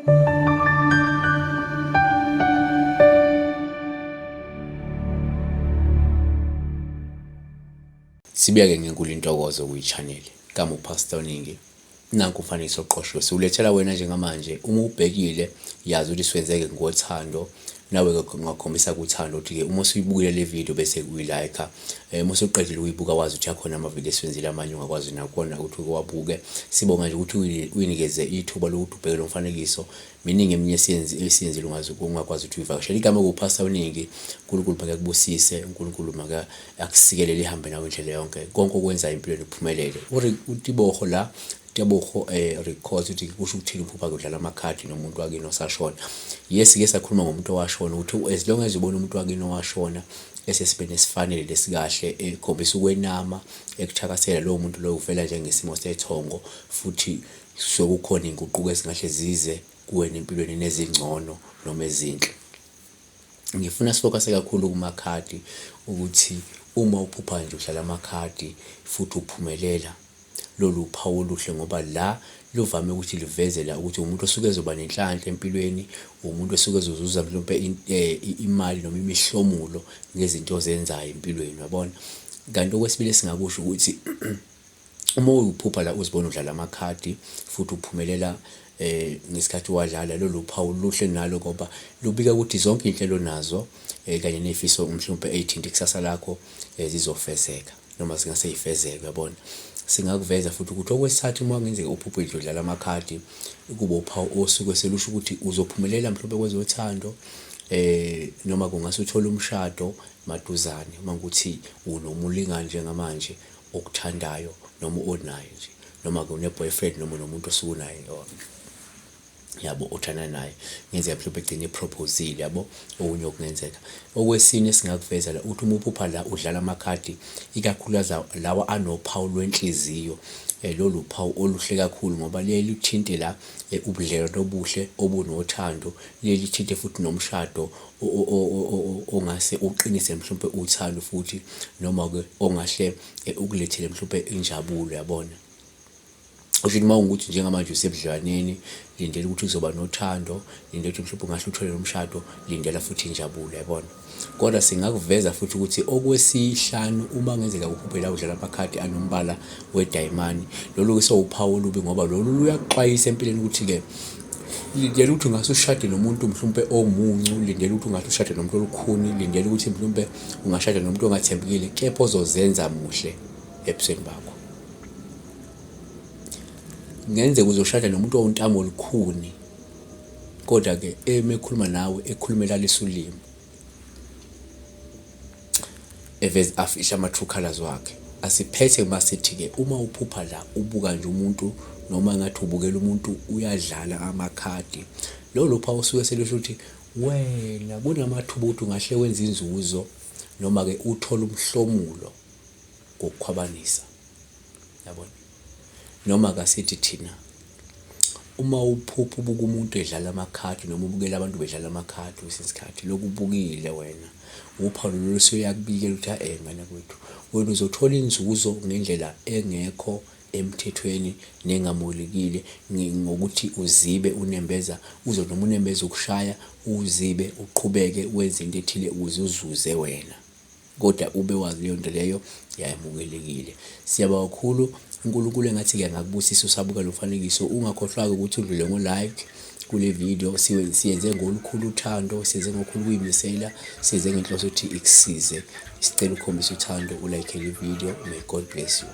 Sibiyake ngenkulu intokozo kuyi-channel kama uPastor WeNingi. Nanku umfanekiso oqoshiwe siwulethela wena njengamanje. Uma ubhekile yazi ukuthi siwenzeke ngothando, nawe ngakhombisa kuthando ukuthi-ke uma usuyibukile le video bese uyi-like, uma usuqedile ukuyibuka wazi ukuthi akhona amavideo esiwenzile amanye ungakwazi nakona ukuthi uwabuke. Sibonga nje ukuthi uyinikeze ithuba lokuthi ubheke lo mfanekiso. Miningi eminye esiyenzile ungakwazi ukuthi uyivakashele. Igama kuPastor WeNingi. uNkulunkulu make akubusise, uNkulunkulu make akusikelele ihambe nawe indlela yonke. Konke okwenzayo empilweni kuphumelele. uTiboho la Tebogo records ukuthi kusho ukuthini uphupha udlala amakhadi nomuntu wakini osashona. Yes, ke sakhuluma ngomuntu owashona ukuthi as long as ubona umuntu wakini owashona esesibene sifanele lesikahle ekhombisa ukwenama ekuthakasela lowo muntu lowo uvela njengesimo sethongo, futhi sokukhona inguquko ezingahle zize kuwena empilweni nezingcono noma ezinhle. Ngifuna sifokase kakhulu kumakhadi ukuthi uma uphupha nje udlala amakhadi futhi uphumelela, lolu phawu oluhle ngoba la luvame ukuthi livezela ukuthi umuntu osuke ezoba nenhlanhla empilweni, umuntu osuke ezozuza mhlawumbe imali noma imihlomulo ngezinto ozenzayo empilweni, yabona. Kanti okwesibili singakusho ukuthi uma uphupha la uzibona udlala amakhadi futhi uphumelela ngesikhathi wadlala, lolu phawu luhle nalo ngoba lubika ukuthi zonke inhlelo nazo kanye nezifiso mhlawumbe ezithinta ikusasa lakho zizofezeka noma zingaseyifezeka, yabona. Singakuveza futhi ukuthi okwesithathu uma ngenzeka uphupha nje udlala amakhadi kuba uphawu osuke selusho ukuthi uzophumelela mhlawumbe kwezothando, noma kungase uthole umshado maduzane uma ukuthi unomulingani njengamanje okuthandayo noma onayo nje, noma une-boyfriend noma nomuntu osuke naye yabo othanda naye, ngenzeka mhlawumbe egcine eproposile, yabo. Okunye okungenzeka. Okwesine esingakuveza la uthi uma uphupha la udlala amakhadi, ikakhulukazi lawa anophawu lwenhliziyo, lolu phawu oluhle kakhulu ngoba liye luthinte la ubudlelwano obuhle obunothando, liye lithinte futhi nomshado ongase uqinise mhlawumbe uthando futhi, noma-ke ongahle ukulethele mhlawumbe injabulo, yabona. Usho uma ukuthi njengamanje usebudlelwaneni, lindela ukuthi uzoba nothando, lindela ukuthi mhlawumbe ungahle uthole nomshado, lindela futhi injabulo, yabona. Kodwa singakuveza futhi ukuthi okwesihlanu uma ngenzeka uphuphela udlala amakhadi anombala wedayimani, lolu-ke sewuphawu olubi ngoba lolu luyakuxwayisa empilweni ukuthi-ke lindela ukuthi ungase ushade nomuntu mhlawumbe omuncu, lindela ukuthi ungase ushade nomuntu olukhuni, lindela ukuthi mhlawumbe ungashada nomuntu ongathembekile, kepha ozozenza muhle ebusweni bakho. Ngenzeka uzoshada nomuntu owuntamo olukhuni, kodwa-ke ekhuluma nawe ekhulumela lesulimo, eveze afisha ama-true colors wakhe. Asiphethe masithi-ke uma uphupha la ubuka nje umuntu noma ngathi ubukela umuntu uyadlala amakhadi, lolu phawu usuke selusho ukuthi wena kunamathuba ukuthi ungahle wenza inzuzo noma-ke uthole umhlomulo ngokukhwabanisa, yabona. Noma kasithi thina uma uphupha ubuka umuntu edlala amakhadi noma ubukela abantu bedlala amakhadi kwesinye isikhathi, lokhu ubukile wena uphawu lolu suyakubikela ukuthi ngane kwethu wena uzothola inzuzo ngendlela engekho emthethweni nengamukelekile, ngokuthi uzibe unembeza, noma unembeza ukushaya uzibe uqhubeke wenze into ethile ukuze uzuze wena, kodwa ube wazi leyo nto leyo yamukelekile. Siyabonga kakhulu. uNkulunkulu engathi-ke ngakubusisa usabuka lo mfanekiso. Ungakhohlwa-ke ukuthi udlule ngo-like kule video. Siyenze ngolukhulu uthando, siyenze ngokukhulu ukuyimisela, siyenze ngenhloso ukuthi ikusize. Sicela ukhombisa uthando, ulike le video. May God bless you.